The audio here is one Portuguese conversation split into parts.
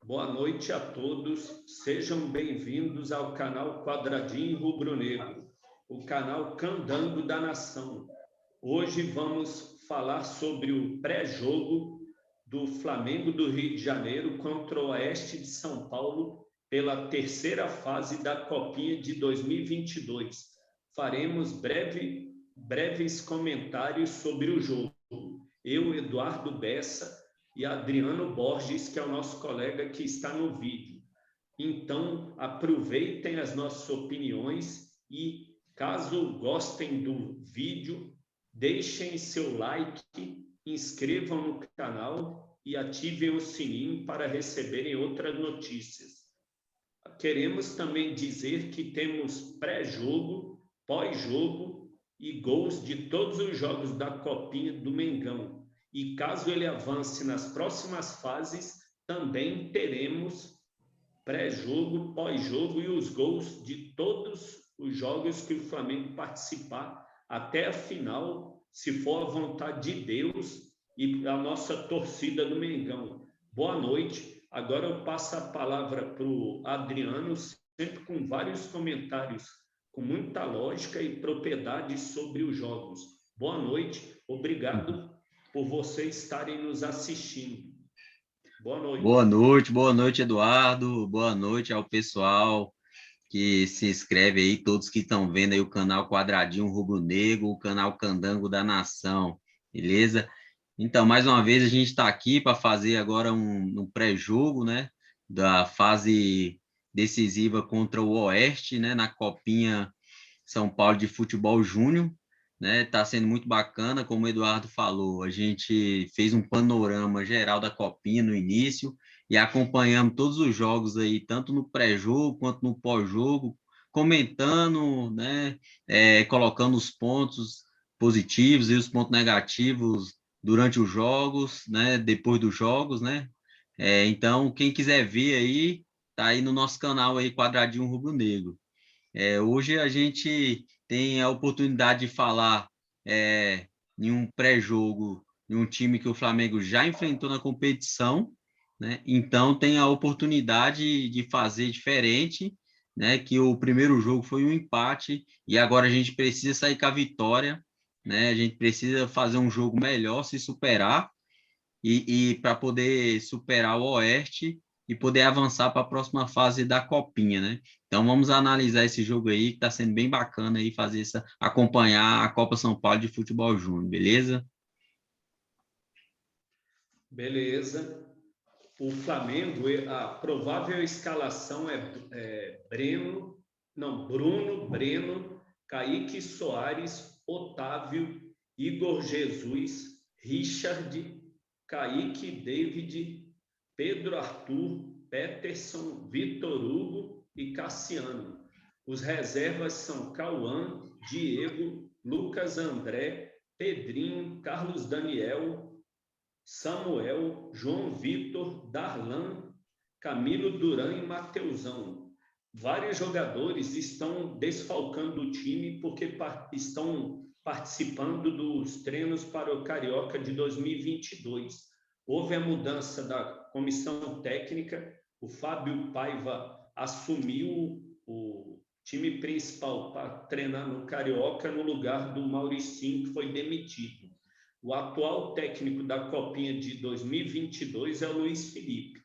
Boa noite a todos, sejam bem-vindos ao canal Quadradinho Rubro-Negro, o canal Candango da Nação. Hoje vamos falar sobre o pré-jogo do Flamengo do Rio de Janeiro contra o Oeste de São Paulo pela terceira fase da Copinha de 2022. Faremos breves comentários sobre o jogo. Eu, Eduardo Bessa, e Adriano Borges, que é o nosso colega que está no vídeo. Então, aproveitem as nossas opiniões e, caso gostem do vídeo, deixem seu like, inscrevam no canal e ativem o sininho para receberem outras notícias. Queremos também dizer que temos pré-jogo, pós-jogo e gols de todos os jogos da Copinha do Mengão. E caso ele avance nas próximas fases, também teremos pré-jogo, pós-jogo e os gols de todos os jogos que o Flamengo participar até a final, se for a vontade de Deus e a nossa torcida do Mengão. Boa noite. Agora eu passo a palavra para o Adriano, sempre com vários comentários, com muita lógica e propriedade sobre os jogos. Boa noite. Obrigado por vocês estarem nos assistindo. Boa noite. Boa noite, Eduardo. Boa noite ao pessoal que se inscreve aí, todos que estão vendo aí o canal Quadradinho Rubro-Negro, o canal Candango da Nação, beleza? Então, mais uma vez, a gente está aqui para fazer agora um pré-jogo, né, da fase decisiva contra o Oeste, né, na Copinha São Paulo de Futebol Júnior, né? Tá sendo muito bacana, como o Eduardo falou, a gente fez um panorama geral da Copinha no início e acompanhamos todos os jogos aí, tanto no pré-jogo quanto no pós-jogo, comentando, né? Colocando os pontos positivos e os pontos negativos durante os jogos, né? Depois dos jogos, né? Então, quem quiser ver aí, tá aí no nosso canal aí, Quadradinho Rubro-Negro. Hoje a gente tem a oportunidade de falar em um pré-jogo de um time que o Flamengo já enfrentou na competição, né? Então tem a oportunidade de fazer diferente, né? Que o primeiro jogo foi um empate e agora a gente precisa sair com a vitória, né? A gente precisa fazer um jogo melhor, se superar e para poder superar o Oeste e poder avançar para a próxima fase da Copinha, né? Então vamos analisar esse jogo aí, que está sendo bem bacana aí acompanhar a Copa São Paulo de Futebol Júnior, beleza? Beleza. O Flamengo, a provável escalação é Bruno, Breno, Kaique Soares, Otávio, Igor Jesus, Richard, Kaique David, Pedro Arthur, Peterson, Vitor Hugo e Cassiano. Os reservas são Cauã, Diego, Lucas André, Pedrinho, Carlos Daniel, Samuel, João Vitor, Darlan, Camilo Duran e Mateusão. Vários jogadores estão desfalcando o time porque estão participando dos treinos para o Carioca de 2022. Houve a mudança da comissão técnica, o Fábio Paiva assumiu o time principal para treinar no Carioca no lugar do Mauricinho, que foi demitido. O atual técnico da Copinha de 2022 é o Luiz Felipe.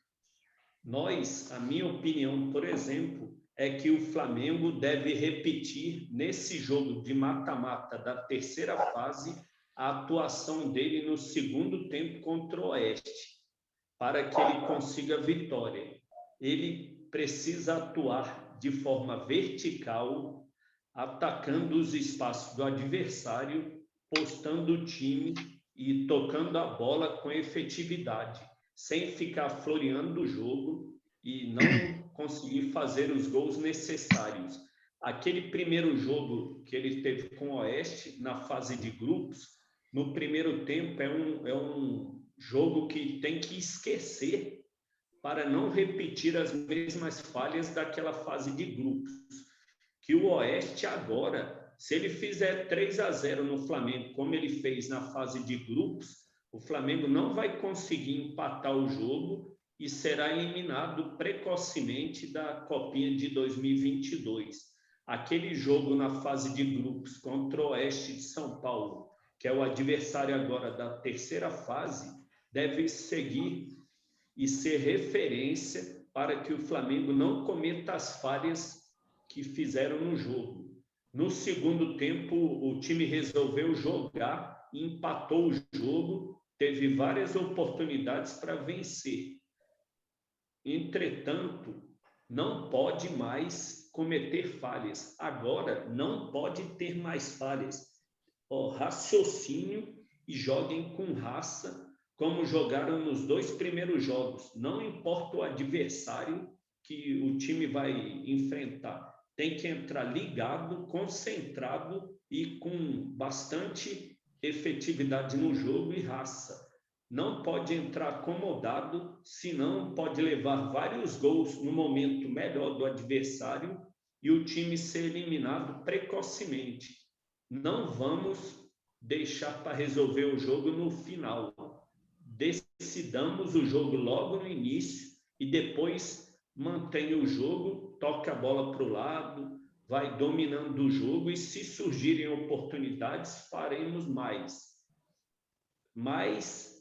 A minha opinião, por exemplo, é que o Flamengo deve repetir nesse jogo de mata-mata da terceira fase a atuação dele no segundo tempo contra o Oeste, para que ele consiga vitória. Ele precisa atuar de forma vertical, atacando os espaços do adversário, postando o time e tocando a bola com efetividade, sem ficar floreando o jogo e não conseguir fazer os gols necessários. Aquele primeiro jogo que ele teve com o Oeste, na fase de grupos, no primeiro tempo é um jogo que tem que esquecer para não repetir as mesmas falhas daquela fase de grupos. Que o Oeste agora, se ele fizer 3-0 no Flamengo, como ele fez na fase de grupos, o Flamengo não vai conseguir empatar o jogo e será eliminado precocemente da Copinha de 2022. Aquele jogo na fase de grupos contra o Oeste de São Paulo, que é o adversário agora da terceira fase, deve seguir e ser referência para que o Flamengo não cometa as falhas que fizeram no jogo. No segundo tempo, o time resolveu jogar e empatou o jogo, teve várias oportunidades para vencer. Entretanto, não pode mais cometer falhas. Agora, não pode ter mais falhas. Raciocínio e joguem com raça, como jogaram nos 2 primeiros jogos. Não importa o adversário que o time vai enfrentar. Tem que entrar ligado, concentrado e com bastante efetividade no jogo e raça. Não pode entrar acomodado, senão pode levar vários gols no momento melhor do adversário e o time ser eliminado precocemente. Não vamos deixar para resolver o jogo no final. Decidamos o jogo logo no início e depois mantém o jogo, toca a bola para o lado, vai dominando o jogo e se surgirem oportunidades, faremos mais. Mas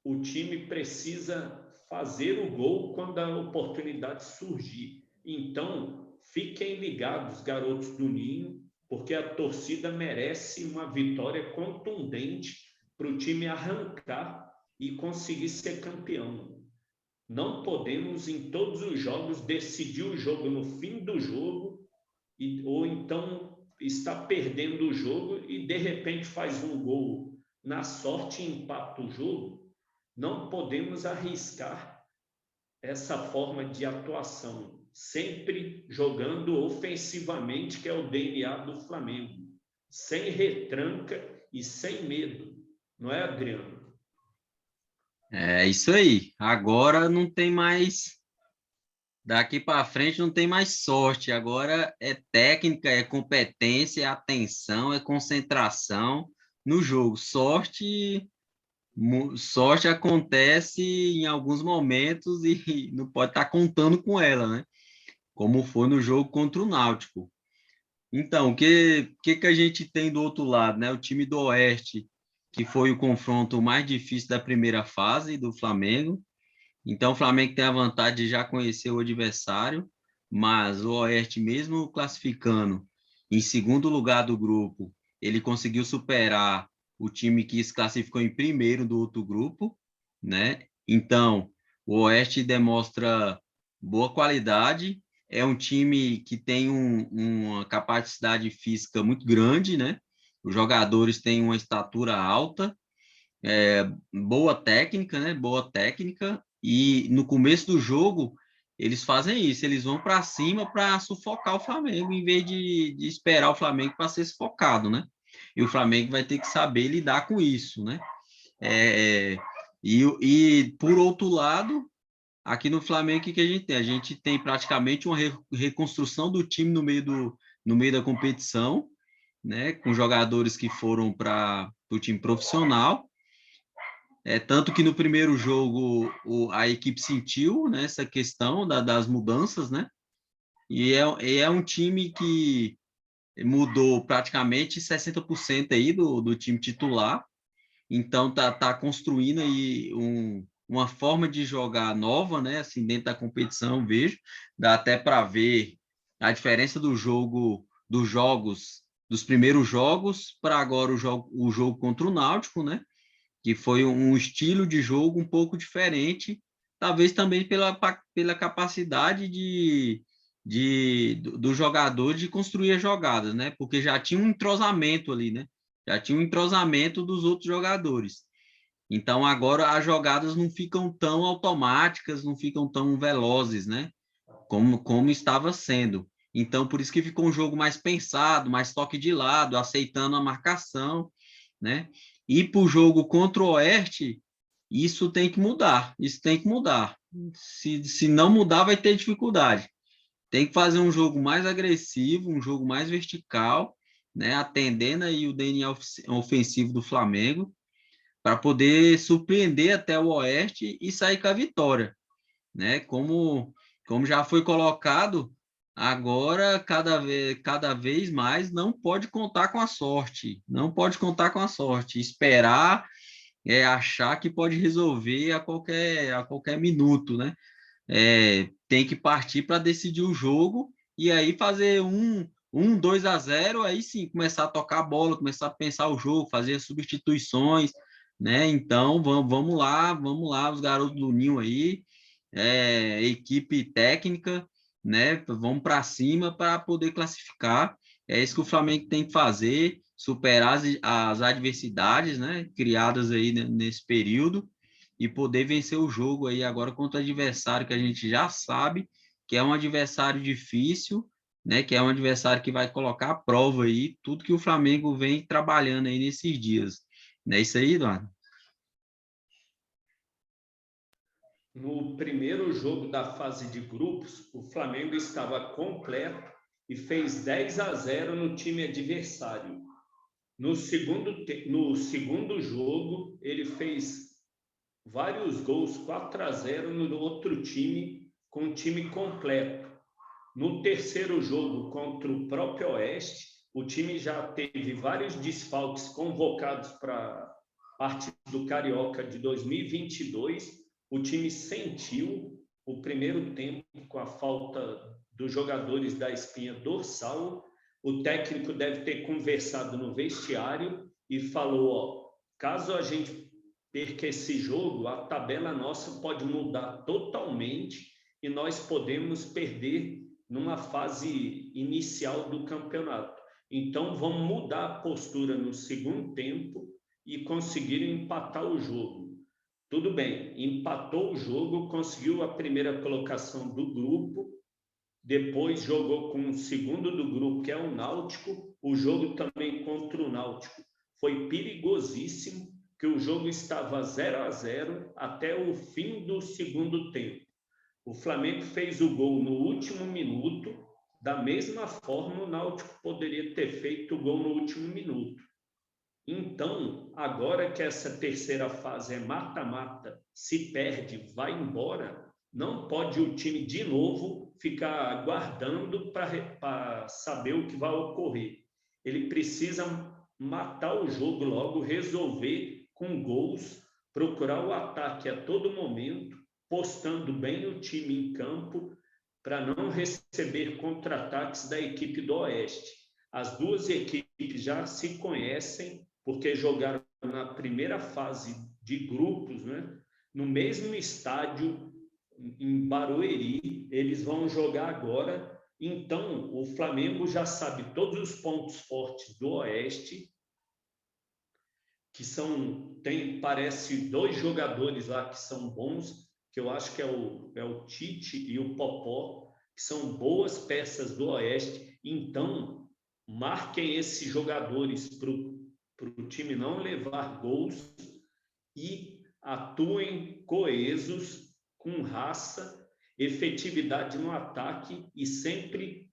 o time precisa fazer o gol quando a oportunidade surgir. Então, fiquem ligados, garotos do Ninho, porque a torcida merece uma vitória contundente para o time arrancar e conseguir ser campeão. Não podemos, em todos os jogos, decidir o jogo no fim do jogo, ou então está perdendo o jogo e, de repente, faz um gol na sorte e empata o jogo. Não podemos arriscar essa forma de atuação, sempre jogando ofensivamente, que é o DNA do Flamengo, sem retranca e sem medo. Não é, Adriano? É isso aí. Agora não tem mais, daqui para frente não tem mais sorte. Agora é técnica, é competência, é atenção, é concentração no jogo. Sorte acontece em alguns momentos e não pode estar contando com ela, né? Como foi no jogo contra o Náutico. Então, o que a gente tem do outro lado, né? O time do Oeste, que foi o confronto mais difícil da primeira fase do Flamengo. Então, o Flamengo tem a vantagem de já conhecer o adversário, mas o Oeste, mesmo classificando em segundo lugar do grupo, ele conseguiu superar o time que se classificou em primeiro do outro grupo, né? Então, o Oeste demonstra boa qualidade, é um time que tem uma capacidade física muito grande, né? Os jogadores têm uma estatura alta, boa técnica, né? Boa técnica. E no começo do jogo, eles fazem isso, eles vão para cima para sufocar o Flamengo, em vez de esperar o Flamengo para ser sufocado, né? E o Flamengo vai ter que saber lidar com isso, né? E por outro lado, aqui no Flamengo, o que a gente tem? A gente tem praticamente uma reconstrução do time no meio da competição, né? Com jogadores que foram para o time profissional. Tanto que no primeiro jogo a equipe sentiu, né, essa questão das mudanças, né? E é um time que mudou praticamente 60% aí do time titular. Então tá construindo aí uma forma de jogar nova, né? Assim, dentro da competição, vejo. Dá até para ver a diferença dos jogos, dos primeiros jogos para agora o jogo contra o Náutico, né? Que foi um estilo de jogo um pouco diferente, talvez também pela capacidade do jogador de construir as jogadas, né? Porque já tinha um entrosamento ali, né? Já tinha um entrosamento dos outros jogadores. Então, agora as jogadas não ficam tão automáticas, não ficam tão velozes, né? Como estava sendo. Então, por isso que ficou um jogo mais pensado, mais toque de lado, aceitando a marcação, né? E para o jogo contra o Oeste, isso tem que mudar. Isso tem que mudar. Se não mudar, vai ter dificuldade. Tem que fazer um jogo mais agressivo, um jogo mais vertical, né? Atendendo aí o DNA ofensivo do Flamengo, para poder surpreender até o Oeste e sair com a vitória. né? Como já foi colocado, agora cada vez mais não pode contar com a sorte, não pode contar com a sorte, esperar achar que pode resolver a qualquer minuto, né? Tem que partir para decidir o jogo e aí fazer 2-0, aí sim começar a tocar a bola, começar a pensar o jogo, fazer as substituições, né? Então vamos lá, os garotos do Ninho aí, equipe técnica, né? Vamos para cima para poder classificar. É isso que o Flamengo tem que fazer, superar as adversidades, né? Criadas aí nesse período e poder vencer o jogo aí agora contra o adversário que a gente já sabe que é um adversário difícil, né? Que é um adversário que vai colocar à prova aí tudo que o Flamengo vem trabalhando aí nesses dias. Não é isso aí, Eduardo? No primeiro jogo da fase de grupos, o Flamengo estava completo e fez 10-0 no time adversário. No segundo jogo, ele fez vários gols, 4-0 no outro time, com o time completo. No terceiro jogo contra o próprio Oeste, o time já teve vários desfalques convocados para parte do Carioca de 2022. O time sentiu o primeiro tempo com a falta dos jogadores da espinha dorsal. O técnico deve ter conversado no vestiário e falou: ó, caso a gente perca esse jogo, a tabela nossa pode mudar totalmente e nós podemos perder numa fase inicial do campeonato. Então, vamos mudar a postura no segundo tempo e conseguiram empatar o jogo. Tudo bem, empatou o jogo, conseguiu a primeira colocação do grupo, depois jogou com o segundo do grupo, que é o Náutico. O jogo também contra o Náutico foi perigosíssimo, que o jogo estava 0-0 até o fim do segundo tempo. O Flamengo fez o gol no último minuto, da mesma forma o Náutico poderia ter feito o gol no último minuto. Então, agora que essa terceira fase é mata-mata, se perde, vai embora, não pode o time de novo ficar aguardando para saber o que vai ocorrer. Ele precisa matar o jogo logo, resolver com gols, procurar o ataque a todo momento, postando bem o time em campo para não receber contra-ataques da equipe do Oeste. As duas equipes já se conhecem porque jogaram na primeira fase de grupos, né? No mesmo estádio em Barueri, eles vão jogar agora. Então, o Flamengo já sabe todos os pontos fortes do Oeste, que parece 2 jogadores lá que são bons, que eu acho que é o Tite e o Popó, que são boas peças do Oeste. Então, marquem esses jogadores para o time não levar gols e atuem coesos, com raça, efetividade no ataque e sempre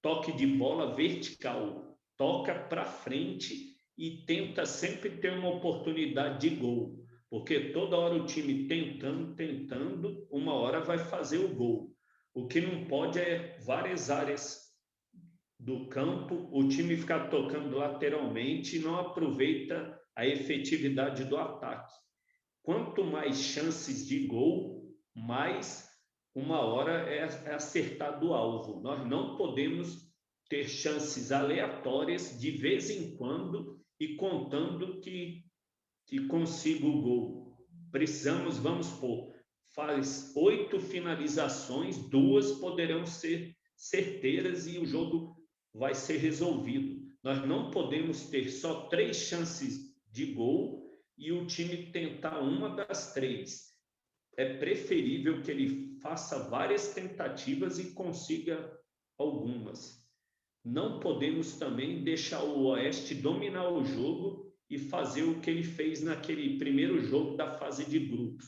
toque de bola vertical. Toca para frente e tenta sempre ter uma oportunidade de gol, porque toda hora o time tentando, uma hora vai fazer o gol. O que não pode é várias áreas do campo, o time ficar tocando lateralmente e não aproveita a efetividade do ataque. Quanto mais chances de gol, mais uma hora é acertar do alvo. Nós não podemos ter chances aleatórias de vez em quando e contando que consiga o gol. Precisamos, vamos supor, faz 8 finalizações, 2 poderão ser certeiras e o jogo vai ser resolvido. Nós não podemos ter só 3 chances de gol e o time tentar uma das 3. É preferível que ele faça várias tentativas e consiga algumas. Não podemos também deixar o Oeste dominar o jogo e fazer o que ele fez naquele primeiro jogo da fase de grupos,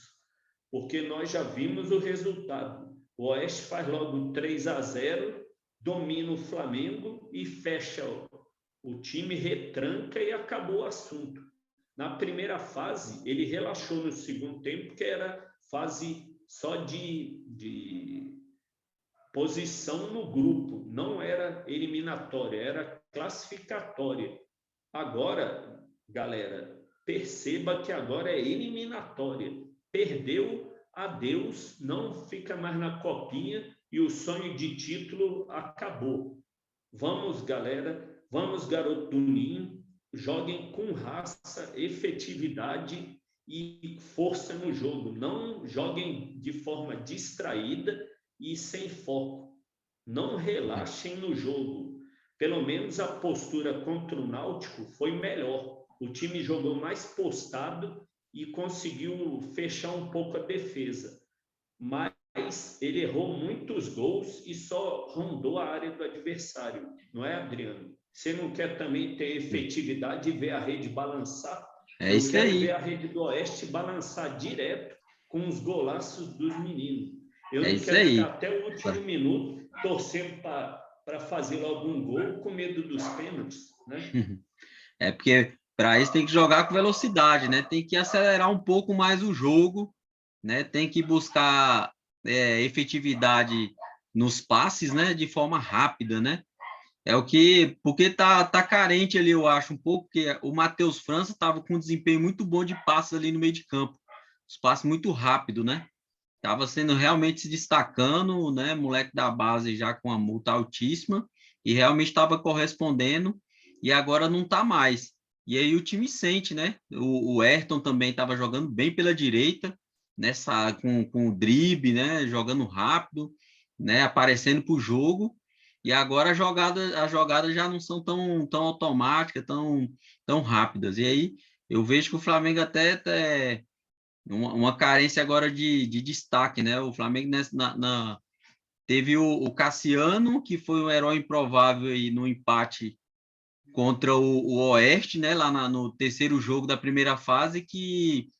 porque nós já vimos o resultado. O Oeste faz logo 3-0, domina o Flamengo e fecha o time, retranca e acabou o assunto. Na primeira fase, ele relaxou no segundo tempo, que era fase só de posição no grupo, não era eliminatória, era classificatória. Agora, galera, perceba que agora é eliminatória. Perdeu, adeus, não fica mais na copinha e o sonho de título acabou. Vamos, galera, vamos, garoto do Ninho, joguem com raça, efetividade e força no jogo. Não joguem de forma distraída e sem foco. Não relaxem no jogo. Pelo menos a postura contra o Náutico foi melhor. O time jogou mais postado e conseguiu fechar um pouco a defesa. Mas ele errou muitos gols e só rondou a área do adversário. Não é, Adriano? Você não quer também ter efetividade e ver a rede balançar? É Eu isso quero aí. ver a rede do Oeste balançar direto com os golaços dos meninos. Eu É não isso quero ficar aí. até o último minuto torcendo para fazer logo um gol com medo dos pênaltis, né? É porque para isso tem que jogar com velocidade, né? Tem que acelerar um pouco mais o jogo, né? Tem que buscar efetividade nos passes, né? De forma rápida, né? É o que, porque tá carente ali, eu acho, um pouco, porque o Matheus França estava com um desempenho muito bom de passes ali no meio de campo, os passes muito rápido, né? Tava sendo realmente se destacando, né? Moleque da base já com a multa altíssima e realmente estava correspondendo e agora não tá mais. E aí o time sente, né? O Ayrton também estava jogando bem pela direita, nessa com o drible, né? Jogando rápido, né? Aparecendo para o jogo. E agora as jogadas já não são tão automáticas, tão rápidas. E aí eu vejo que o Flamengo até uma carência agora de destaque, né? O Flamengo teve o Cassiano, que foi um herói improvável aí no empate contra o Oeste, né? Lá no terceiro jogo da primeira fase, que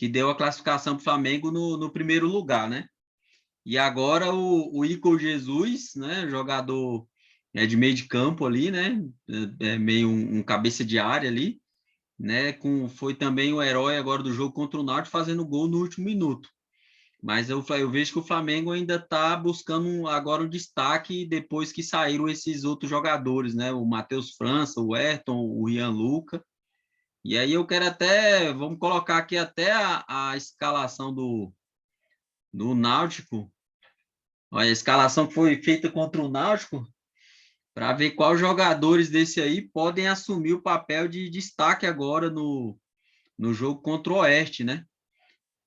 deu a classificação para o Flamengo no primeiro lugar, né? E agora o Igor Jesus, né? Jogador de meio de campo ali, né? Meio um cabeça de área ali, né? Foi também o herói agora do jogo contra o Náutico, fazendo gol no último minuto. Mas eu vejo que o Flamengo ainda está buscando agora o destaque depois que saíram esses outros jogadores, né? O Matheus França, o Ayrton, o Ian Luca. E aí eu quero vamos colocar aqui até a escalação do Náutico. A escalação que foi feita contra o Náutico, para ver quais jogadores desse aí podem assumir o papel de destaque agora no jogo contra o Oeste, né?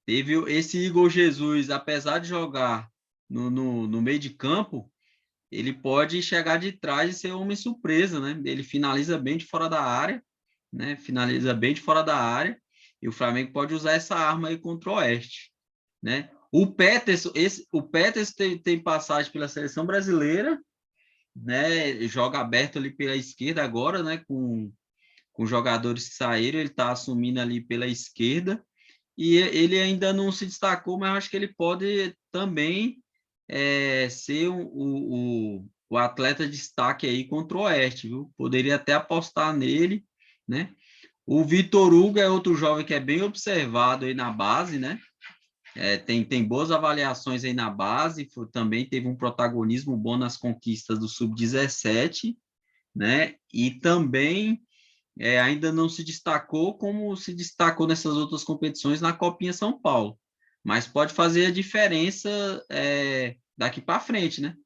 Teve esse Igor Jesus, apesar de jogar no meio de campo, ele pode chegar de trás e ser homem surpresa, né? Ele finaliza bem de fora da área, né? Finaliza bem de fora da área, e o Flamengo pode usar essa arma aí contra o Oeste, né? O Peterson tem passagem pela seleção brasileira, né? Joga aberto ali pela esquerda agora, né? Com jogadores que saíram, ele está assumindo ali pela esquerda. E ele ainda não se destacou, mas acho que ele pode também ser o atleta de destaque aí contra o Oeste, viu? Poderia até apostar nele, né? O Vitor Hugo é outro jovem que é bem observado aí na base, né? Tem boas avaliações aí na base, também teve um protagonismo bom nas conquistas do Sub-17, né? E também ainda não se destacou como se destacou nessas outras competições na Copinha São Paulo. Mas pode fazer a diferença daqui para frente, né?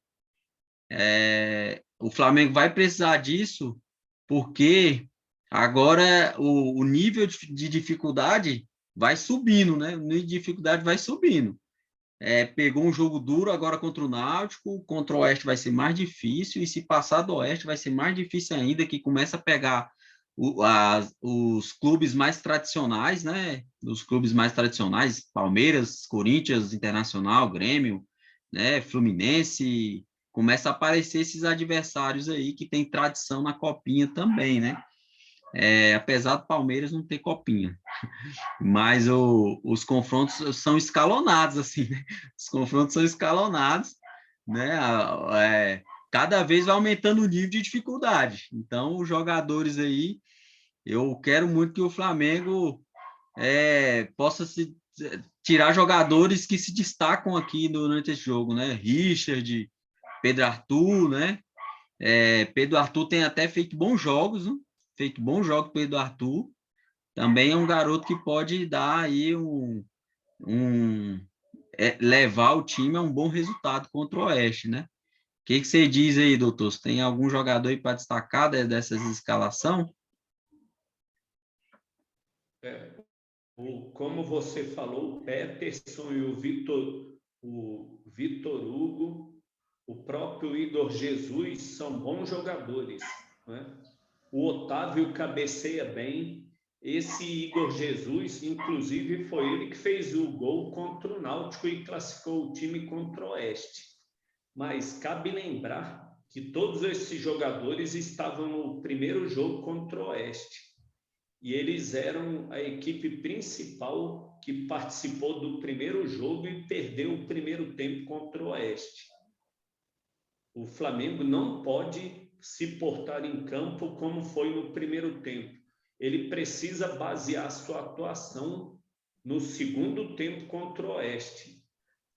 O Flamengo vai precisar disso porque agora o nível de dificuldade vai subindo, né? O nível de dificuldade vai subindo. Pegou um jogo duro agora contra o Náutico, contra o Oeste vai ser mais difícil, e se passar do Oeste vai ser mais difícil ainda, que começa a pegar os clubes mais tradicionais, né? Os clubes mais tradicionais, Palmeiras, Corinthians, Internacional, Grêmio, né? Fluminense, começa a aparecer esses adversários aí que tem tradição na Copinha também, né? Apesar do Palmeiras não ter Copinha. Mas os confrontos são escalonados, assim, né? Os confrontos são escalonados, né? Cada vez vai aumentando o nível de dificuldade. Então, os jogadores aí, eu quero muito que o Flamengo possa se tirar jogadores que se destacam aqui durante esse jogo, né? Richard, Pedro Arthur, né? Pedro Arthur tem até feito bons jogos, né? Feito bons jogos Pedro Arthur. Também é um garoto que pode dar aí levar o time a um bom resultado contra o Oeste, né? O que você diz aí, doutor? Você tem algum jogador aí para destacar dessas escalação? Como você falou, o Peterson e o Vitor Hugo, o próprio Igor Jesus são bons jogadores, né? O Otávio cabeceia bem. Esse Igor Jesus, inclusive, foi ele que fez o gol contra o Náutico e classificou o time contra o Oeste. Mas cabe lembrar que todos esses jogadores estavam no primeiro jogo contra o Oeste. E eles eram a equipe principal que participou do primeiro jogo e perdeu o primeiro tempo contra o Oeste. O Flamengo não pode se portar em campo como foi no primeiro tempo. Ele precisa basear sua atuação no segundo tempo contra o Oeste.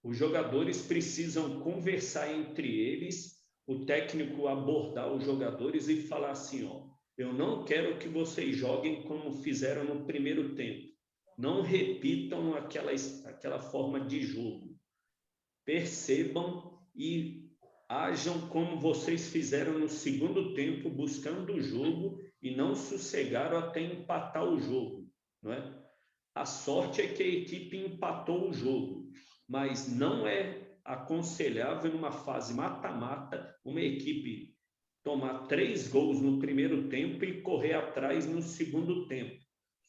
Os jogadores precisam conversar entre eles, o técnico abordar os jogadores e falar assim, ó, eu não quero que vocês joguem como fizeram no primeiro tempo. Não repitam aquela forma de jogo. Percebam e ajam como vocês fizeram no segundo tempo, buscando o jogo e não sossegaram até empatar o jogo, não é? A sorte é que a equipe empatou o jogo, mas não é aconselhável numa fase mata-mata uma equipe tomar 3 gols no primeiro tempo e correr atrás no segundo tempo.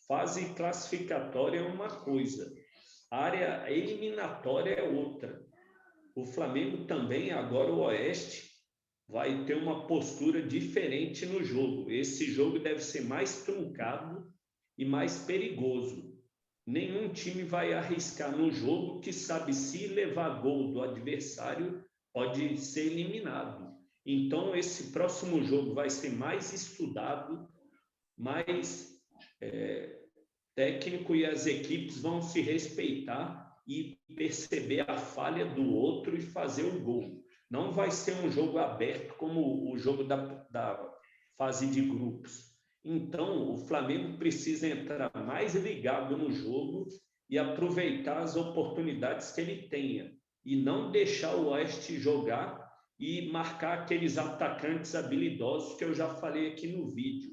Fase classificatória é uma coisa, área eliminatória é outra. O Flamengo também, agora o Oeste, vai ter uma postura diferente no jogo. Esse jogo deve ser mais truncado e mais perigoso. Nenhum time vai arriscar no jogo que sabe se levar gol do adversário pode ser eliminado. Então, esse próximo jogo vai ser mais estudado, mais técnico, e as equipes vão se respeitar e perceber a falha do outro e fazer o gol. Não vai ser um jogo aberto como o jogo da fase de grupos. Então, o Flamengo precisa entrar mais ligado no jogo e aproveitar as oportunidades que ele tenha. E não deixar o Oeste jogar e marcar aqueles atacantes habilidosos que eu já falei aqui no vídeo.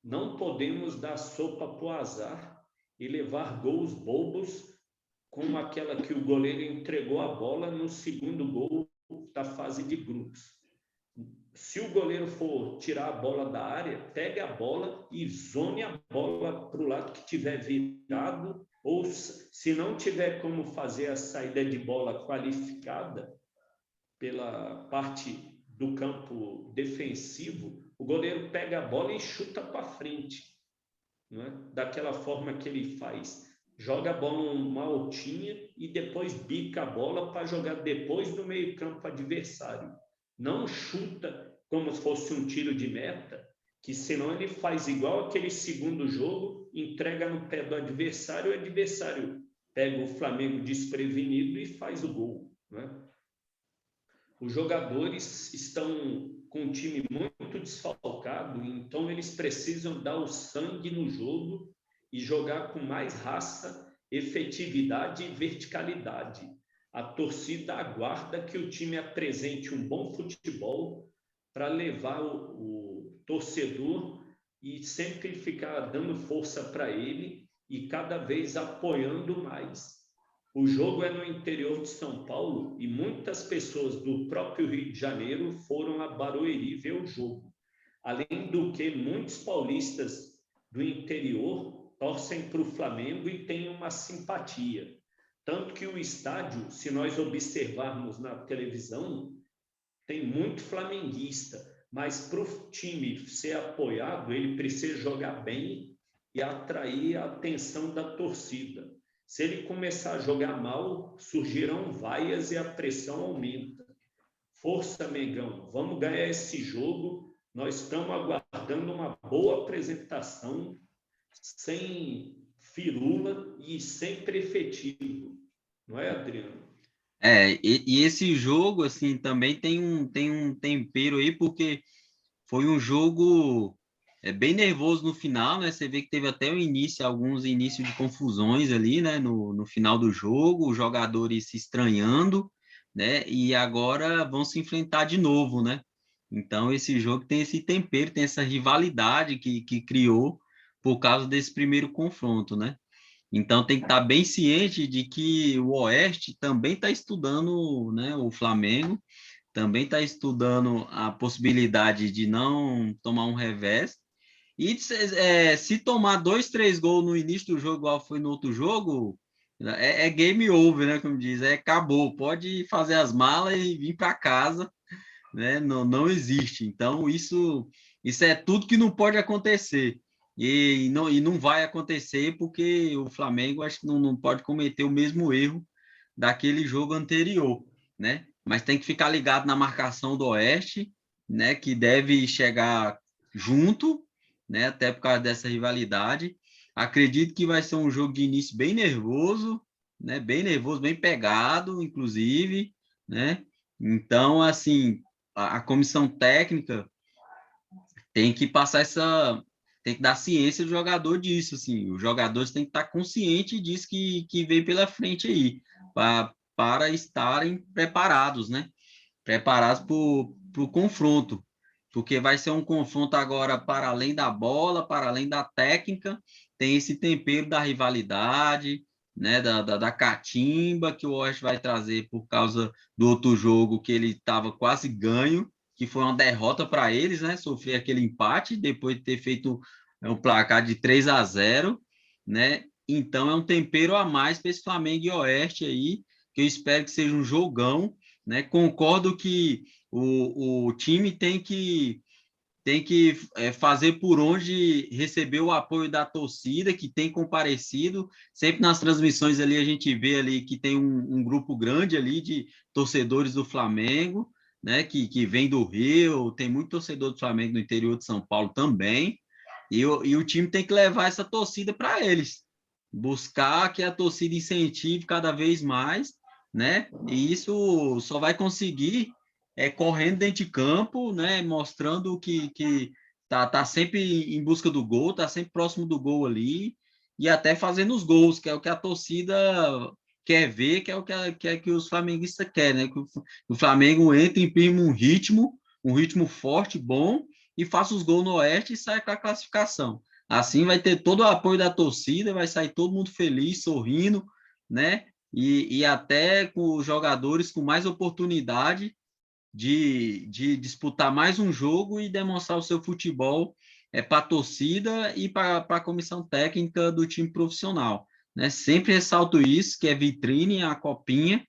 Não podemos dar sopa para o azar e levar gols bobos, como aquela que o goleiro entregou a bola no segundo gol da fase de grupos. Se o goleiro for tirar a bola da área, pegue a bola e zone a bola para o lado que tiver virado, ou se não tiver como fazer a saída de bola qualificada pela parte do campo defensivo, o goleiro pega a bola e chuta para frente, não é? Daquela forma que ele faz. Joga a bola uma altinha e depois bica a bola para jogar depois do meio-campo adversário. Não chuta como se fosse um tiro de meta, que senão ele faz igual aquele segundo jogo, entrega no pé do adversário, o adversário pega o Flamengo desprevenido e faz o gol, não é? Os jogadores estão com um time muito desfalcado, então eles precisam dar o sangue no jogo e jogar com mais raça, efetividade e verticalidade. A torcida aguarda que o time apresente um bom futebol para levar o torcedor e sempre ficar dando força para ele e cada vez apoiando mais. O jogo é no interior de São Paulo e muitas pessoas do próprio Rio de Janeiro foram a Barueri ver o jogo. Além do que, muitos paulistas do interior torcem para o Flamengo e têm uma simpatia. Tanto que o estádio, se nós observarmos na televisão, tem muito flamenguista, mas para o time ser apoiado, ele precisa jogar bem e atrair a atenção da torcida. Se ele começar a jogar mal, surgirão vaias e a pressão aumenta. Força, Mengão, vamos ganhar esse jogo. Nós estamos aguardando uma boa apresentação, sem firula e sempre efetivo. Não é, Adriano? E esse jogo, assim, também tem um tempero aí, porque foi um jogo bem nervoso no final, né? Você vê que teve até alguns inícios de confusões ali, né? No final do jogo, os jogadores se estranhando, né? E agora vão se enfrentar de novo, né? Então, esse jogo tem esse tempero, tem essa rivalidade que criou por causa desse primeiro confronto, né? Então tem que estar bem ciente de que o Oeste também está estudando, né, o Flamengo, também está estudando a possibilidade de não tomar um revés. E se tomar 2, 3 gols no início do jogo, igual foi no outro jogo, é game over, né? Como diz, acabou. Pode fazer as malas e vir para casa, né? Não, não existe. Então, isso é tudo que não pode acontecer. E não vai acontecer porque o Flamengo acho que não pode cometer o mesmo erro daquele jogo anterior, né? Mas tem que ficar ligado na marcação do Oeste, né? Que deve chegar junto, né? Até por causa dessa rivalidade. Acredito que vai ser um jogo de início bem nervoso, né? Bem nervoso, bem pegado, inclusive, né? Então, assim, a comissão técnica tem que passar tem que dar ciência do jogador disso, assim, os jogadores têm que estar conscientes disso que vem pela frente aí, para estarem preparados, né? Preparados para o confronto, porque vai ser um confronto agora para além da bola, para além da técnica, tem esse tempero da rivalidade, né, da catimba que o Oeste vai trazer por causa do outro jogo que ele estava quase ganho, que foi uma derrota para eles, né, sofrer aquele empate depois de ter feito um placar de 3-0, né, então é um tempero a mais para esse Flamengo e Oeste aí, que eu espero que seja um jogão, né? Concordo que o time tem que fazer por onde receber o apoio da torcida, que tem comparecido. Sempre nas transmissões ali a gente vê ali que tem um grupo grande ali de torcedores do Flamengo, né? Que vem do Rio, tem muito torcedor do Flamengo no interior de São Paulo também. E o time tem que levar essa torcida para eles, buscar que a torcida incentive cada vez mais, né? E isso só vai conseguir correndo dentro de campo, né? Mostrando que tá sempre em busca do gol, tá sempre próximo do gol ali e até fazendo os gols, que é o que a torcida quer ver, que é o que os flamenguistas querem, né? Que o Flamengo entre, imprime um ritmo forte, bom, e faça os gols no Oeste e saia com a classificação. Assim vai ter todo o apoio da torcida, vai sair todo mundo feliz, sorrindo, né? E até com os jogadores com mais oportunidade de disputar mais um jogo e demonstrar o seu futebol para a torcida e para a comissão técnica do time profissional. Né? Sempre ressalto isso, que é vitrine, a copinha,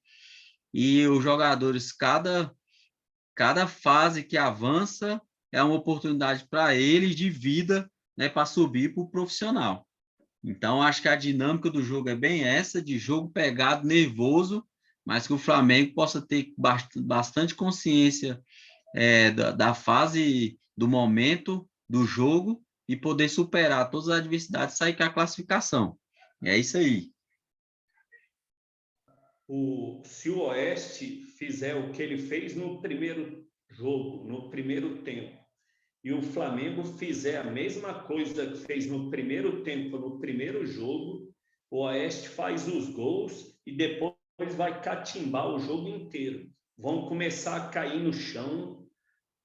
e os jogadores, cada fase que avança é uma oportunidade para eles de vida, né, para subir para o profissional. Então, acho que a dinâmica do jogo é bem essa, de jogo pegado, nervoso, mas que o Flamengo possa ter bastante consciência da fase, do momento, do jogo, e poder superar todas as adversidades e sair com a classificação. É isso aí. Se o Oeste fizer o que ele fez no primeiro jogo, no primeiro tempo, e o Flamengo fizer a mesma coisa que fez no primeiro tempo, no primeiro jogo, o Oeste faz os gols e depois vai catimbar o jogo inteiro. Vão começar a cair no chão,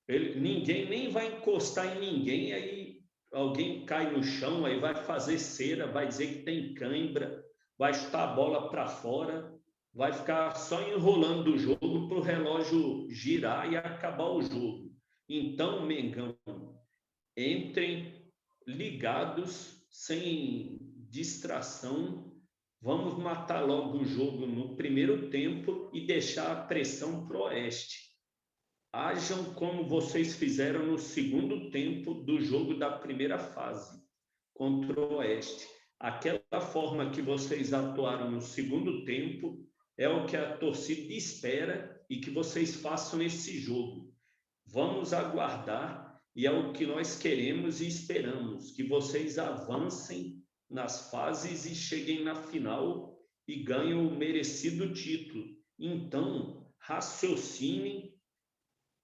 ninguém nem vai encostar em ninguém, aí alguém cai no chão, aí vai fazer cera, vai dizer que tem cãibra, vai chutar a bola para fora, vai ficar só enrolando o jogo para o relógio girar e acabar o jogo. Então, Mengão, entrem ligados, sem distração. Vamos matar logo o jogo no primeiro tempo e deixar a pressão para o Oeste. Ajam como vocês fizeram no segundo tempo do jogo da primeira fase contra o Oeste. Aquela forma que vocês atuaram no segundo tempo é o que a torcida espera e que vocês façam esse jogo. Vamos aguardar e é o que nós queremos e esperamos, que vocês avancem nas fases e cheguem na final e ganhem o merecido título. Então, raciocinem,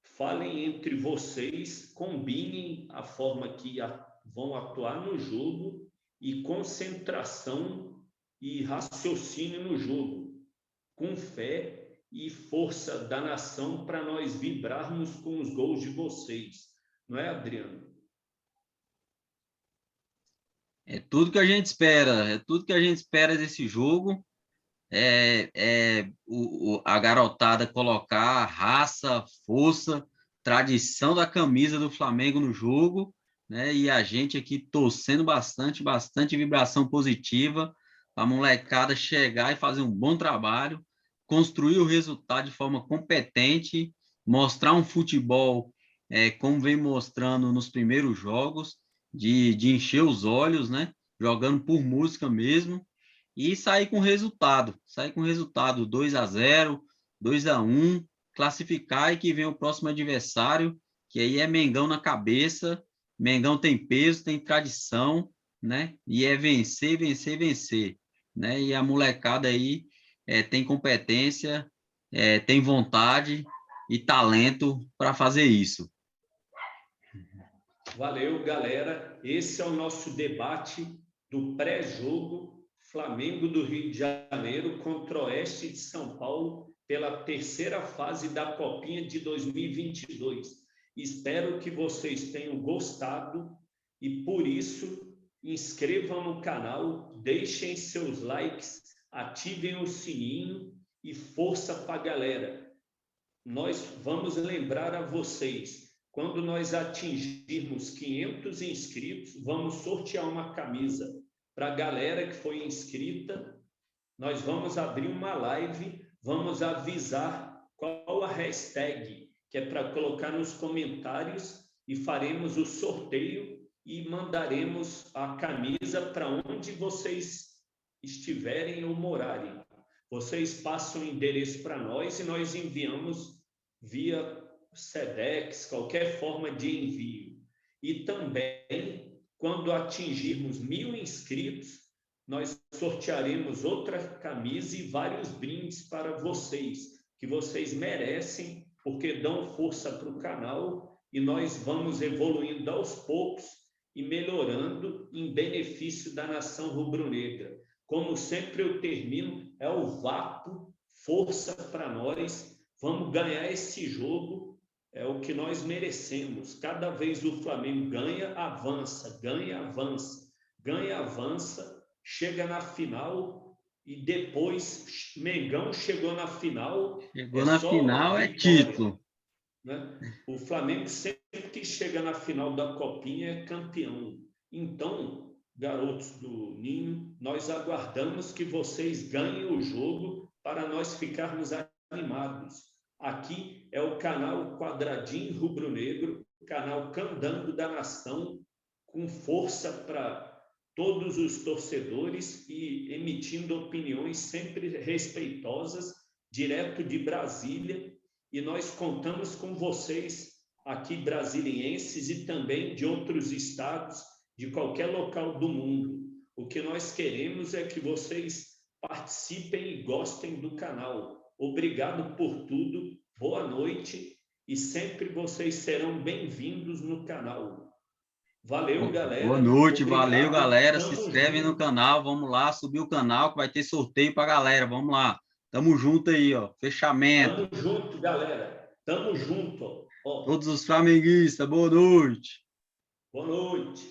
falem entre vocês, combinem a forma que vão atuar no jogo e concentração e raciocínio no jogo, com fé e força da nação para nós vibrarmos com os gols de vocês. Não é, Adriano? É tudo que a gente espera, é tudo que a gente espera desse jogo. A garotada colocar raça, força, tradição da camisa do Flamengo no jogo, né? E a gente aqui torcendo bastante, bastante vibração positiva, a molecada chegar e fazer um bom trabalho, construir o resultado de forma competente, mostrar um futebol como vem mostrando nos primeiros jogos, de encher os olhos, né? Jogando por música mesmo e sair com resultado 2-0, 2-1, classificar e que vem o próximo adversário, que aí é Mengão na cabeça. Mengão tem peso, tem tradição, né? E é vencer, vencer, vencer, né? E a molecada aí tem competência, tem vontade e talento para fazer isso. Valeu, galera. Esse é o nosso debate do pré-jogo Flamengo do Rio de Janeiro contra o Oeste de São Paulo pela terceira fase da Copinha de 2022. Espero que vocês tenham gostado e, por isso, inscrevam no canal, deixem seus likes, ativem o sininho e força para a galera. Nós vamos lembrar a vocês, quando nós atingirmos 500 inscritos, vamos sortear uma camisa para a galera que foi inscrita. Nós vamos abrir uma live, vamos avisar qual a hashtag, que é para colocar nos comentários, e faremos o sorteio e mandaremos a camisa para onde vocês estiverem ou morarem. Vocês passam o endereço para nós e nós enviamos via Sedex, qualquer forma de envio. E também, quando atingirmos 1000 inscritos, nós sortearemos outra camisa e vários brindes para vocês, que vocês merecem, porque dão força para o canal e nós vamos evoluindo aos poucos e melhorando em benefício da nação rubro-negra. Como sempre eu termino, é o vácuo, força para nós, vamos ganhar esse jogo, é o que nós merecemos. Cada vez o Flamengo ganha, avança, ganha, avança, ganha, avança, chega na final e depois Mengão chegou na final. Chegou na final, vitória, é título. Né? O Flamengo sempre que chega na final da Copinha é campeão. Então, garotos do Ninho, nós aguardamos que vocês ganhem o jogo para nós ficarmos animados. Aqui é o canal Quadradinho Rubro-Negro, canal Candango da Nação, com força para todos os torcedores e emitindo opiniões sempre respeitosas, direto de Brasília. E nós contamos com vocês aqui, brasilienses, e também de outros estados, de qualquer local do mundo. O que nós queremos é que vocês participem e gostem do canal. Obrigado por tudo, boa noite, e sempre vocês serão bem-vindos no canal. Valeu, galera. Boa noite, obrigado. Valeu, galera. Tamo Se inscreve junto. no canal, vamos lá, subir o canal que vai ter sorteio para galera. Vamos lá. Tamo junto aí, ó. Fechamento. Tamo junto, galera. Tamo junto. Ó. Todos os flamenguistas, boa noite. Boa noite.